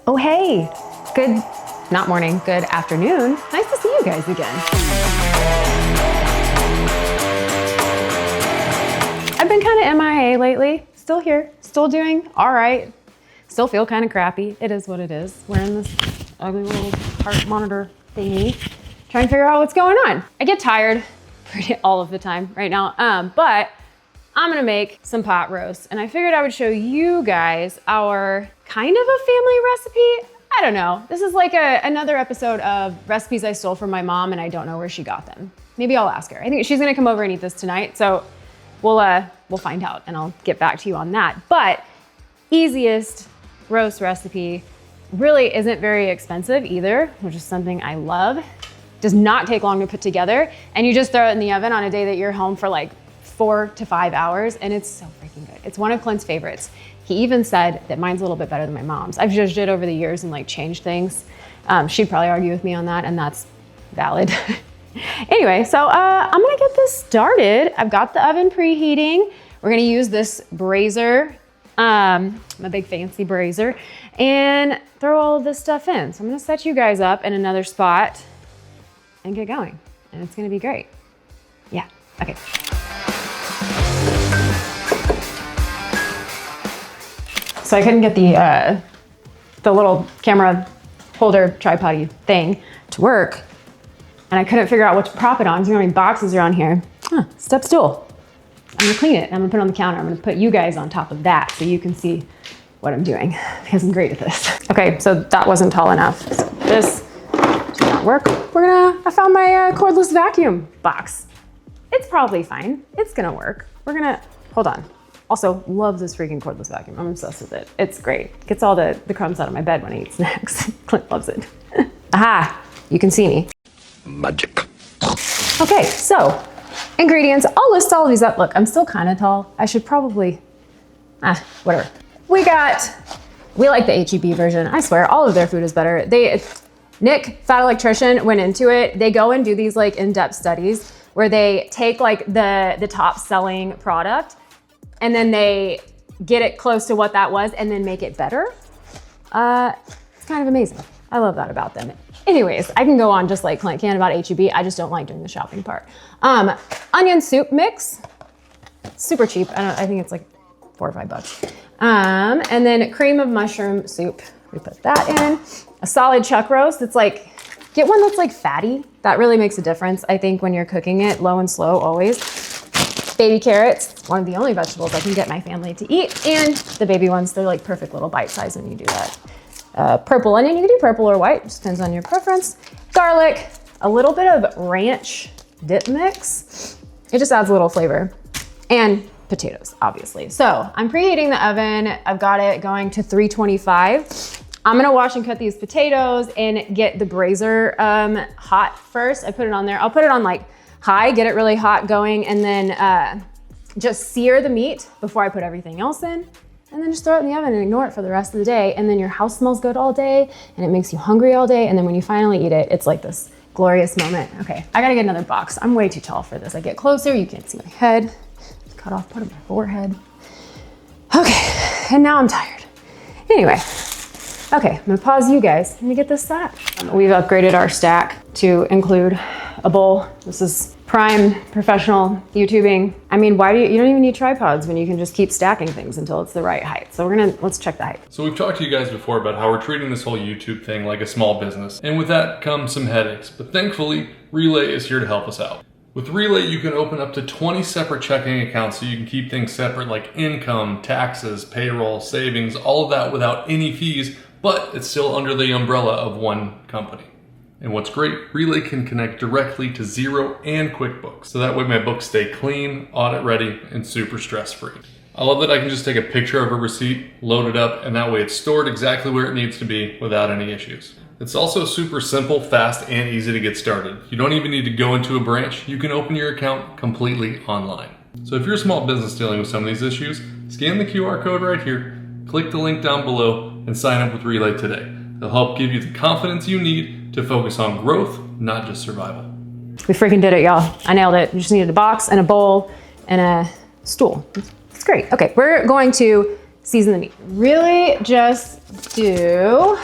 Oh, hey, good, not morning, good afternoon. Nice to see you guys again. I've been kind of MIA lately. Still here, still doing all right. Still feel kind of crappy. It is what it is. Wearing this ugly little heart monitor thingy, trying to figure out what's going on. I get tired all of the time right now, but I'm gonna make some pot roast, and I figured I would show you guys our kind of a family recipe. I don't know. This is like another episode of recipes I stole from my mom and I don't know where she got them. Maybe I'll ask her. I think she's gonna come over and eat this tonight, so we'll find out and I'll get back to you on that. But easiest roast recipe, really isn't very expensive either, which is something I love. Does not take long to put together, and you just throw it in the oven on a day that you're home for like 4 to 5 hours, and it's so freaking good. It's one of Clint's favorites. He even said that mine's a little bit better than my mom's. I've judged it over the years and like changed things. She'd probably argue with me on that, and that's valid. Anyway, so I'm gonna get this started. I've got the oven preheating. We're gonna use this brazier, my big fancy brazier, and throw all of this stuff in. So I'm gonna set you guys up in another spot and get going, and it's gonna be great. Yeah, okay. So I couldn't get the little camera holder tripod thing to work, and I couldn't figure out what to prop it on. There's gonna be boxes around here. Step stool. I'm gonna clean it. I'm gonna put it on the counter. I'm gonna put you guys on top of that so you can see what I'm doing, because I'm great at this. Okay, so that wasn't tall enough. So this did not work. I found my cordless vacuum box. It's probably fine. It's gonna work. Hold on. Also, love this freaking cordless vacuum. I'm obsessed with it. It's great. Gets all the crumbs out of my bed when I eat snacks. Clint loves it. Aha, you can see me. Magic. Okay, so ingredients. I'll list all of these up. Look, I'm still kind of tall. I should probably, whatever. We like the HEB version. I swear, all of their food is better. Nick, fat electrician, went into it. They go and do these like in-depth studies where they take like the top selling product and then they get it close to what that was and then make it better. It's kind of amazing. I love that about them. Anyways, I can go on just like Clint can about HEB. I just don't like doing the shopping part. Onion soup mix, super cheap. I think it's like $4 or $5. And then cream of mushroom soup. We put that in. A solid chuck roast. It's like, get one that's like fatty. That really makes a difference, I think, when you're cooking it, low and slow always. Baby carrots, one of the only vegetables I can get my family to eat. And the baby ones, they're like perfect little bite size when you do that. Purple onion, you can do purple or white, just depends on your preference. Garlic, a little bit of ranch dip mix. It just adds a little flavor. And potatoes, obviously. So I'm preheating the oven. I've got it going to 325. I'm gonna wash and cut these potatoes and get the brazier hot first. I put it on there. I'll put it on like high, get it really hot going, and then just sear the meat before I put everything else in. And then just throw it in the oven and ignore it for the rest of the day. And then your house smells good all day and it makes you hungry all day. And then when you finally eat it, it's like this glorious moment. Okay, I gotta get another box. I'm way too tall for this. I get closer, you can't see my head. Cut off part of my forehead. Okay, and now I'm tired. Anyway, okay, I'm gonna pause you guys. Let me get this set up. We've upgraded our stack to include a bowl. This is prime professional YouTubing. I mean, why do you don't even need tripods when you can just keep stacking things until it's the right height. So let's check the height. So we've talked to you guys before about how we're treating this whole YouTube thing like a small business. And with that comes some headaches. But thankfully, Relay is here to help us out. With Relay, you can open up to 20 separate checking accounts so you can keep things separate like income, taxes, payroll, savings, all of that without any fees, but it's still under the umbrella of one company. And what's great, Relay can connect directly to Xero and QuickBooks. So that way my books stay clean, audit ready, and super stress-free. I love that I can just take a picture of a receipt, load it up, and that way it's stored exactly where it needs to be without any issues. It's also super simple, fast, and easy to get started. You don't even need to go into a branch. You can open your account completely online. So if you're a small business dealing with some of these issues, scan the QR code right here, click the link down below, and sign up with Relay today. They'll help give you the confidence you need to focus on growth, not just survival. We freaking did it, y'all. I nailed it. You just needed a box and a bowl and a stool. It's great. Okay, we're going to season the meat. Really just do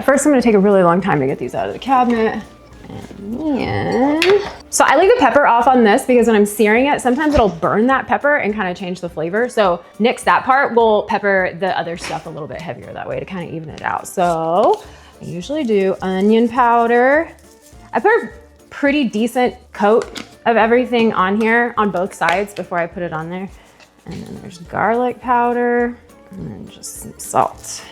First, I'm gonna take a really long time to get these out of the cabinet. And then, so I leave the pepper off on this because when I'm searing it, sometimes it'll burn that pepper and kind of change the flavor. So nix that part, we'll pepper the other stuff a little bit heavier that way to kind of even it out. So I usually do onion powder. I put a pretty decent coat of everything on here on both sides before I put it on there. And then there's garlic powder and then just some salt.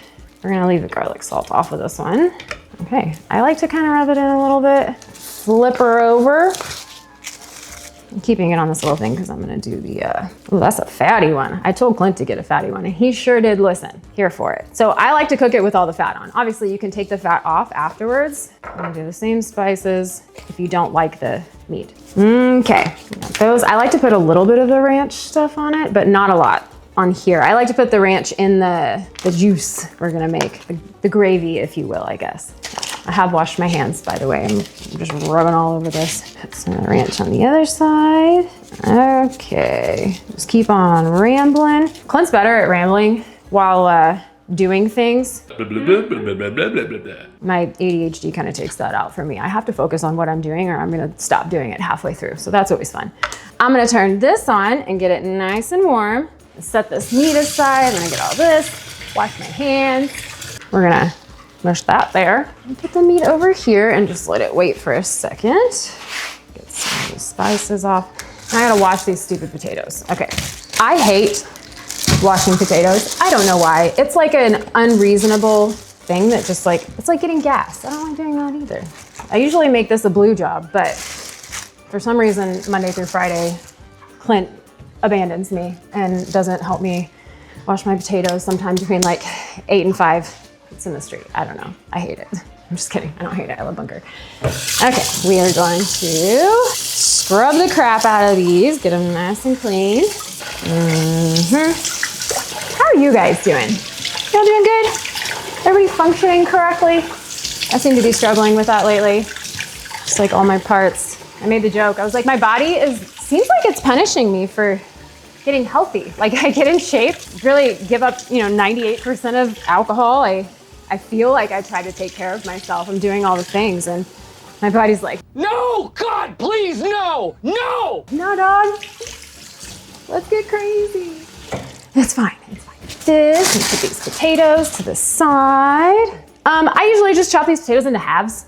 We're gonna leave the garlic salt off of this one. Okay, I like to kind of rub it in a little bit, flip her over. I'm keeping it on this little thing because I'm gonna do the, oh, that's a fatty one. I told Clint to get a fatty one and he sure did listen, here for it. So I like to cook it with all the fat on. Obviously you can take the fat off afterwards. I'm gonna do the same spices if you don't like the meat. Okay, those, I like to put a little bit of the ranch stuff on it, but not a lot on here. I like to put the ranch in the juice we're gonna make, the gravy, if you will, I guess. I have washed my hands, by the way. I'm just rubbing all over this. Put some ranch on the other side. Okay, just keep on rambling. Clint's better at rambling while doing things. My ADHD kind of takes that out for me. I have to focus on what I'm doing or I'm gonna stop doing it halfway through. So that's always fun. I'm gonna turn this on and get it nice and warm. Set this meat aside. I'm gonna get all this, wash my hands. We're gonna mush that there. And put the meat over here and just let it wait for a second. Get some of the spices off. And I gotta wash these stupid potatoes. Okay, I hate washing potatoes. I don't know why. It's like an unreasonable thing that just like, it's like getting gas. I don't like doing that either. I usually make this a blue job, but for some reason, Monday through Friday, Clint abandons me and doesn't help me wash my potatoes sometimes between like 8 and 5. It's in the street. I don't know. I hate it. I'm just kidding. I don't hate it. I love bunker. Okay, we are going to scrub the crap out of these, get them nice and clean. How are you guys doing? Y'all doing good? Everybody functioning correctly? I seem to be struggling with that lately. Just like all my parts. I made the joke. I was like, my body seems like it's punishing me for getting healthy. Like I get in shape, really give up, 98% of alcohol. I feel like I try to take care of myself. I'm doing all the things and my body's like, no, God, please, no, no. No, dog. Let's get crazy. It's fine, it's fine. This, and put these potatoes to the side. I usually just chop these potatoes into halves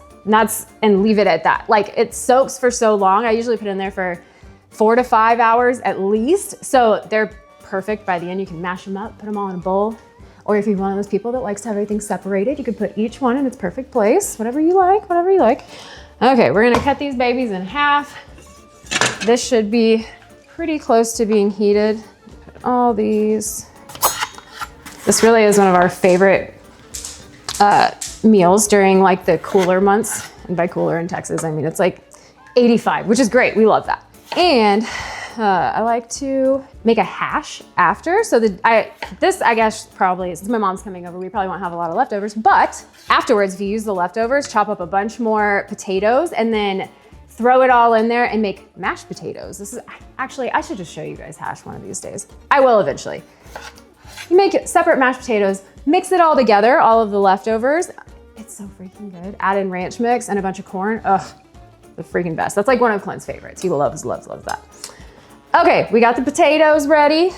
and leave it at that. Like it soaks for so long. I usually put in there for 4 to 5 hours at least. So they're perfect by the end. You can mash them up, put them all in a bowl. Or if you're one of those people that likes to have everything separated, you can put each one in its perfect place. Whatever you like, whatever you like. Okay, we're gonna cut these babies in half. This should be pretty close to being heated. Put all these. This really is one of our favorite meals during like the cooler months. And by cooler in Texas, I mean, it's like 85, which is great. We love that. And I like to make a hash after. So this, I guess, probably, since my mom's coming over, we probably won't have a lot of leftovers. But afterwards, if you use the leftovers, chop up a bunch more potatoes and then throw it all in there and make mashed potatoes. This is actually, I should just show you guys hash one of these days. I will eventually. You make it separate mashed potatoes, mix it all together, all of the leftovers. It's so freaking good. Add in ranch mix and a bunch of corn. Ugh. The freaking best. That's like one of Clint's favorites. He loves that. Okay, we got the potatoes ready.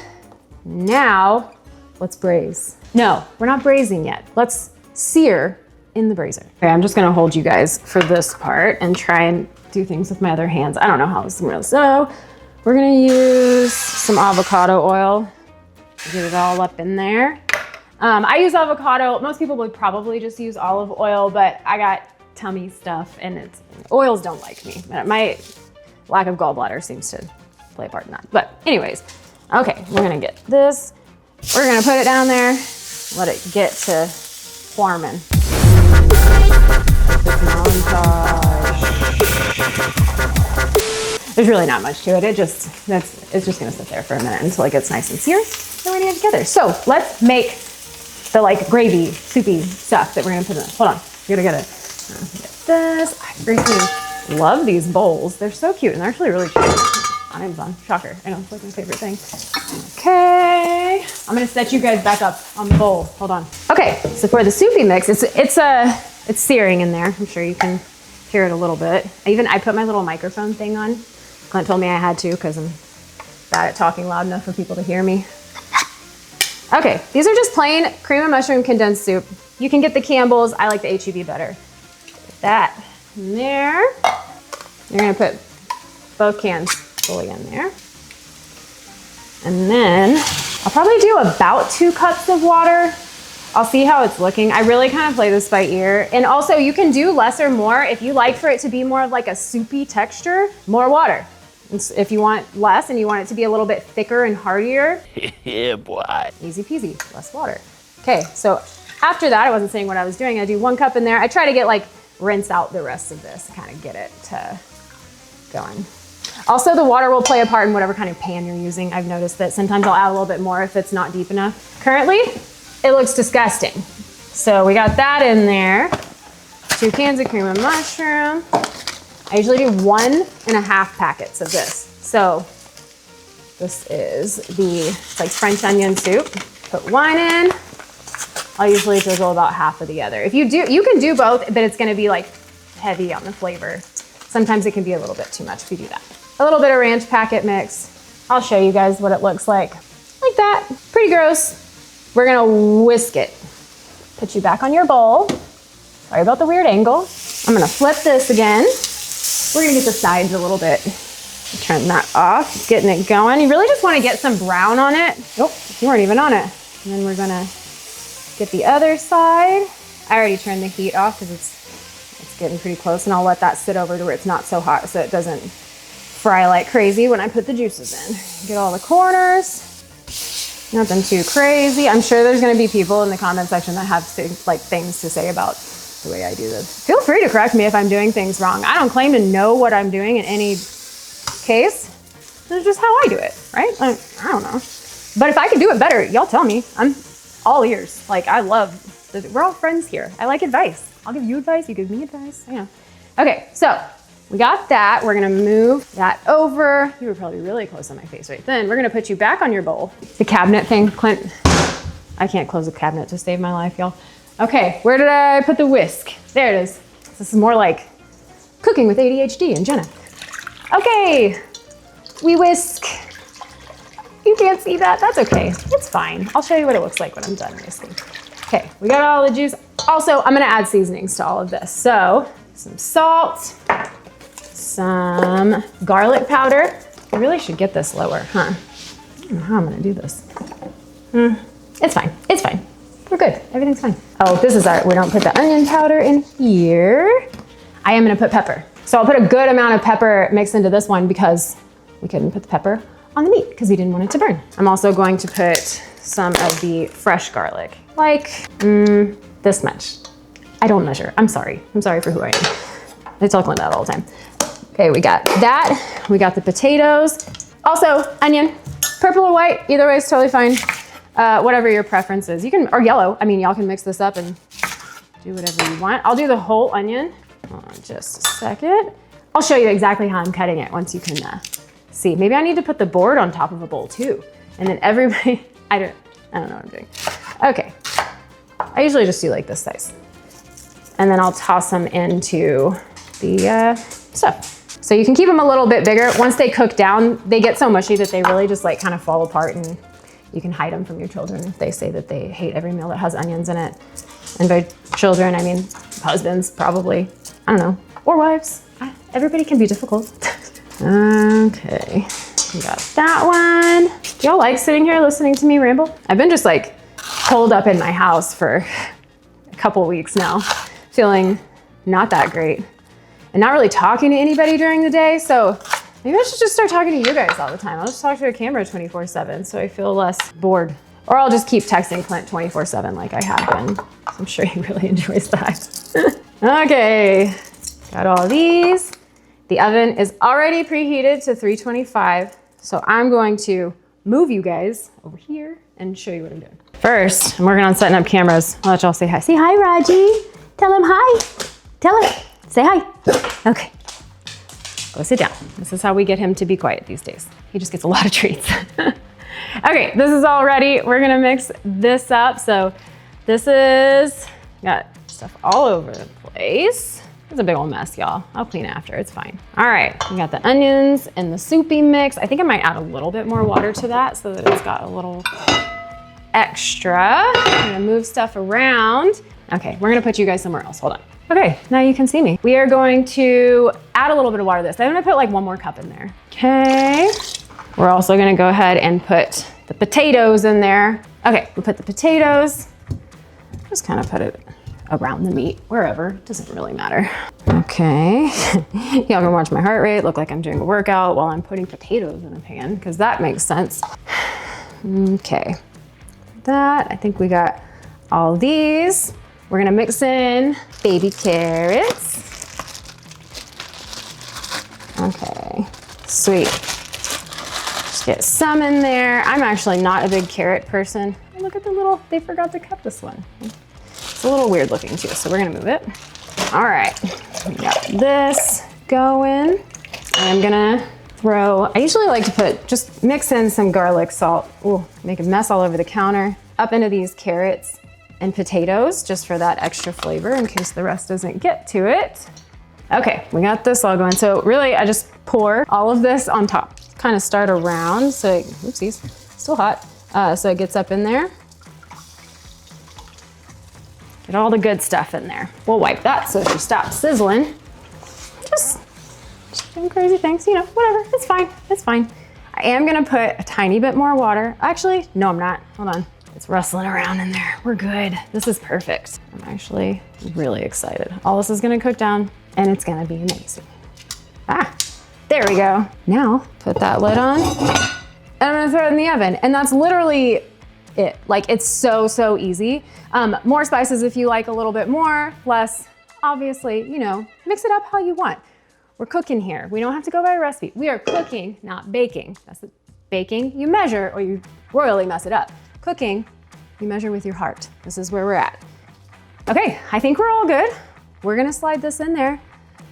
Now, let's braise. No, we're not braising yet. Let's sear in the braiser. Okay, I'm just gonna hold you guys for this part and try and do things with my other hands. I don't know how this is going. So we're gonna use some avocado oil. Get it all up in there. I use avocado. Most people would probably just use olive oil, but I got tummy stuff and oils don't like me. My lack of gallbladder seems to play a part in that. But anyways, okay, we're gonna get this. We're gonna put it down there, let it get to forming. There's really not much to it. It's just gonna sit there for a minute until it gets nice and seared. Then we're gonna get it together. So let's make the like gravy, soupy stuff that we're gonna put in. Hold on, we're gonna get it. Get this. I freaking love these bowls. They're so cute and they're actually really cheap on Amazon. Shocker. I know, it's like my favorite thing. Okay. Okay, I'm gonna set you guys back up on the bowl. Hold on. Okay, so for the soupy mix, it's searing in there. I'm sure you can hear it a little bit. I put my little microphone thing on. Clint told me I had to because I'm bad at talking loud enough for people to hear me. Okay, these are just plain cream and mushroom condensed soup. You can get the Campbell's. I like the H-E-B better. Put that in there. You're gonna put both cans fully in there. And then I'll probably do about 2 cups of water. I'll see how it's looking. I really kind of play this by ear. And also you can do less or more. If you like for it to be more of like a soupy texture, more water. If you want less and you want it to be a little bit thicker and heartier, Yeah, boy. easy peasy, less water. Okay, so after that, I wasn't saying what I was doing. I do 1 cup in there. I try to get rinse out the rest of this, kind of get it going. Also, the water will play a part in whatever kind of pan you're using. I've noticed that sometimes I'll add a little bit more if it's not deep enough. Currently, it looks disgusting. So we got that in there. 2 cans of cream of mushroom. I usually do 1.5 packets of this. So this is it's like French onion soup. Put 1 in. I'll usually drizzle about half of the other. If you can do both, but it's gonna be like heavy on the flavor. Sometimes it can be a little bit too much if you do that. A little bit of ranch packet mix. I'll show you guys what it looks like. Like that, pretty gross. We're gonna whisk it. Put you back on your bowl. Sorry about the weird angle. I'm gonna flip this again. We're gonna get the sides a little bit. Turn that off, getting it going. You really just wanna get some brown on it. Nope, you weren't even on it. And then we're gonna get the other side. I already turned the heat off because it's getting pretty close, and I'll let that sit over to where it's not so hot so it doesn't fry like crazy when I put the juices in. Get all the corners. Nothing too crazy. I'm sure there's gonna be people in the comment section that have things to say about the way I do this. Feel free to correct me if I'm doing things wrong. I don't claim to know what I'm doing in any case. This is just how I do it, right? I don't know. But if I could do it better, y'all tell me. I'm all ears. We're all friends here. I like advice. I'll give you advice, you give me advice, Okay, so we got that. We're gonna move that over. You were probably really close on my face right then. We're gonna put you back on your bowl. The cabinet thing, Clint. I can't close the cabinet to save my life, y'all. Okay, where did I put the whisk? There it is. This is more like cooking with ADHD and Jenna. Okay, we whisk. You can't see that, that's okay. It's fine. I'll show you what it looks like when I'm done whisking. Okay, we got all the juice. Also, I'm gonna add seasonings to all of this. So, some salt, some garlic powder. I really should get this lower, huh? I don't know how I'm gonna do this. It's fine, it's fine. We're good, everything's fine. Oh, we don't put the onion powder in here. I am gonna put pepper. So I'll put a good amount of pepper mixed into this one because we couldn't put the pepper on the meat because we didn't want it to burn. I'm also going to put some of the fresh garlic, like this much. I don't measure, I'm sorry. I'm sorry for who I am. I tell Clint that all the time. Okay, we got that. We got the potatoes. Also, onion, purple or white, either way is totally fine. Whatever your preference is. Or yellow. I mean, y'all can mix this up and do whatever you want. I'll do the whole onion. Hold on just a second. I'll show you exactly how I'm cutting it once you can see. Maybe I need to put the board on top of a bowl too. And then everybody, I don't know what I'm doing. Okay, I usually just do like this size. And then I'll toss them into the stuff. So you can keep them a little bit bigger. Once they cook down, they get so mushy that they really just kind of fall apart, and you can hide them from your children if they say that they hate every meal that has onions in it. And by children, I mean husbands, probably. I don't know, or wives. Everybody can be difficult. Okay, we got that one. Do y'all like sitting here listening to me ramble? I've been just holed up in my house for a couple weeks now, feeling not that great and not really talking to anybody during the day. So maybe I should just start talking to you guys all the time. I'll just talk to a camera 24/7 so I feel less bored. Or I'll just keep texting Clint 24/7 like I have been. I'm sure he really enjoys that. Okay, got all these. The oven is already preheated to 325. So I'm going to move you guys over here and show you what I'm doing. First, I'm working on setting up cameras. I'll let y'all say hi. Say hi, Raji. Tell him hi. Tell him. Say hi. Okay. Go sit down. This is how we get him to be quiet these days. He just gets a lot of treats. Okay, this is all ready. We're gonna mix this up. So this is, got stuff all over the place. It's a big old mess, y'all. I'll clean after, it's fine. All right, we got the onions and the soupy mix. I think I might add a little bit more water to that so that it's got a little extra. I'm gonna move stuff around. Okay, we're gonna put you guys somewhere else, hold on. Okay, now you can see me. We are going to add a little bit of water to this. I'm gonna put like 1 more cup in there. Okay, we're also gonna go ahead and put the potatoes in there. Okay, we put the potatoes, just kind of put it around the meat, wherever, doesn't really matter. Okay, y'all can watch my heart rate, look like I'm doing a workout while I'm putting potatoes in a pan, because that makes sense. Okay, that, I think we got all these. We're gonna mix in baby carrots. Okay, sweet. Just get some in there. I'm actually not a big carrot person. Oh, look at the little, they forgot to cut this one. It's a little weird looking too, so we're gonna move it. All right, we got this going. I'm gonna throw, I usually like to just mix in some garlic salt. Ooh, make a mess all over the counter. Up into these carrots and potatoes, just for that extra flavor in case the rest doesn't get to it. Okay, we got this all going. So really, I just pour all of this on top. Kind of start around, so, oopsies, still hot. So it gets up in there. Get all the good stuff in there. We'll wipe that so she stops sizzling. Just doing crazy things, you know, whatever, it's fine, it's fine. I am gonna put a tiny bit more water. Actually, no, I'm not, hold on. It's rustling around in there, we're good. This is perfect. I'm actually really excited. All this is gonna cook down and it's gonna be amazing. Ah, there we go. Now, put that lid on and I'm gonna throw it in the oven. And that's literally it. Like, it's so easy. More spices if you like a little bit more, less, obviously, you know, mix it up how you want. We're cooking here. We don't have to go by a recipe. We are cooking, not baking. That's the baking, you measure or you royally mess it up. Cooking, you measure with your heart. This is where we're at. Okay, I think we're all good. We're gonna slide this in there.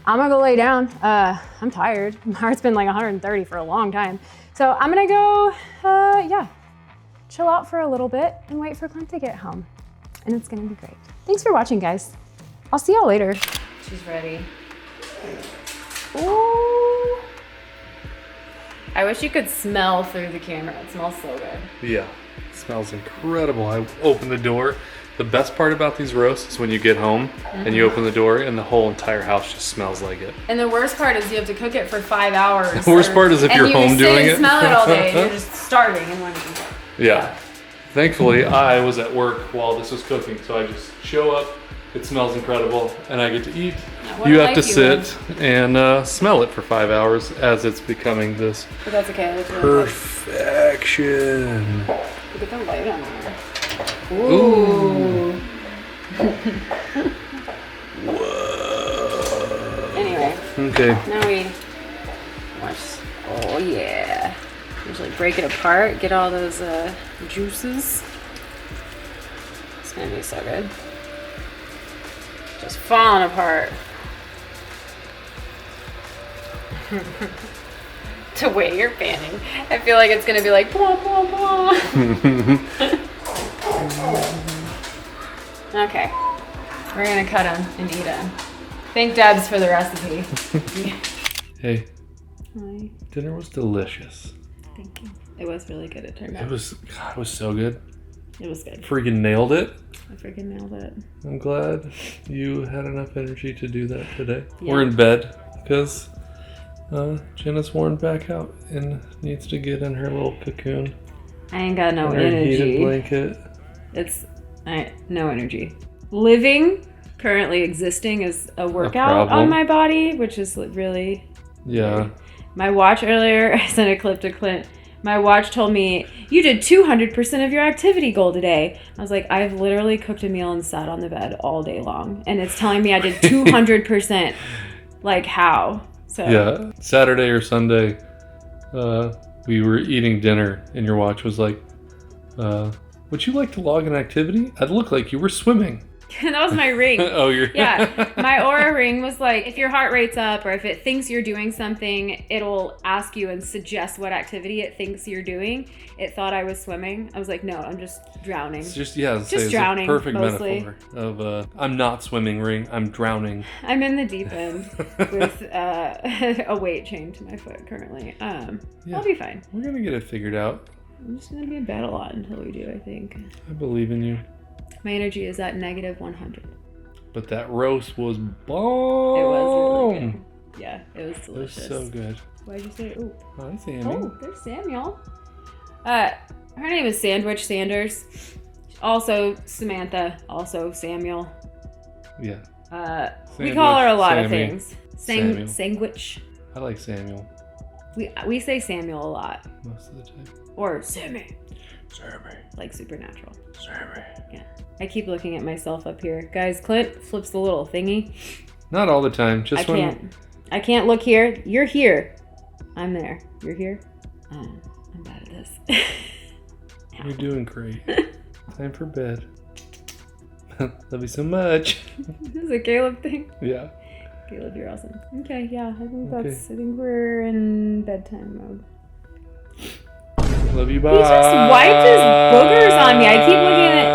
I'm gonna go lay down. I'm tired. My heart's been like 130 for a long time. So I'm gonna go, yeah, chill out for a little bit and wait for Clint to get home. And it's gonna be great. Thanks for watching, guys. I'll see y'all later. She's ready. Ooh. I wish you could smell through the camera. It smells so good. Yeah, it smells incredible. I opened the door. The best part about these roasts is when you get home and you open the door and the whole entire house just smells like it. And the worst part is you have to cook it for 5 hours. The worst part is if you're home doing it. And you smell it all day and you're just starving and wanting to eat. Yeah. Thankfully, I was at work while this was cooking, so I just show up, it smells incredible, and I get to eat. You have to sit and smell it for 5 hours as it's becoming this but that's okay. That's really perfection. Look at the light on there. Ooh. Whoa. Anyway. Okay. Now we watch. Oh yeah. Usually break it apart, get all those juices. It's gonna be so good. Just falling apart. The way you're panning, I feel like it's gonna be like blah blah blah. Okay, we're gonna cut them and eat them. Thank Debs for the recipe. Hey. Hi. Dinner was delicious. Thank you. It was really good. It turned out. It was so good. It was good. Freaking nailed it. I freaking nailed it. I'm glad you had enough energy to do that today. Yeah. We're in bed because Jenna's worn back out and needs to get in her little cocoon. I ain't got no in her heated energy. blanket. No energy. Living, currently existing, is a workout on my body, which is really. Yeah. Weird. My watch earlier, I sent a clip to Clint. My watch told me, you did 200% of your activity goal today. I was like, I've literally cooked a meal and sat on the bed all day long. And it's telling me I did 200%. Like, how? So Yeah. Saturday or Sunday, we were eating dinner and your watch was like, would you like to log an activity? I'd look like you were swimming. That was my ring. Oh, Yeah, my Aura ring was like, if your heart rate's up or if it thinks you're doing something, it'll ask you and suggest what activity it thinks you're doing. It thought I was swimming. I was like, no, I'm just drowning. It's just, yeah, Just drowning, a perfect mostly. metaphor of I'm not swimming ring, I'm drowning. I'm in the deep end with a weight chain to my foot currently. I'll be fine. We're gonna get it figured out. I'm just gonna be in bed a lot until we do, I think. I believe in you. My energy is at negative 100. But that roast was bomb. It was really good. Yeah, it was delicious. It was so good. Why'd you say, ooh? Hi, Sammy. Oh, there's Samuel. Her name is Sandwich Sanders. Also Samantha. Also Samuel. Yeah. We call her a lot of Sammy. things. Samuel. Sandwich. I like Samuel We say Samuel a lot. most of the time. Or Sammy. Sammy. Like Supernatural. Sammy. Yeah. I keep looking at myself up here. Guys, Clint flips the little thingy. Not all the time. Just I can't look here. You're here. I'm there. You're here. I'm bad at this. You're doing great. Time for bed. Love you so much. This is a Caleb thing. Yeah. Caleb, you're awesome. Okay, yeah. I think we're in bedtime mode. Love you. Bye. He just wiped his boogers on me. I keep looking at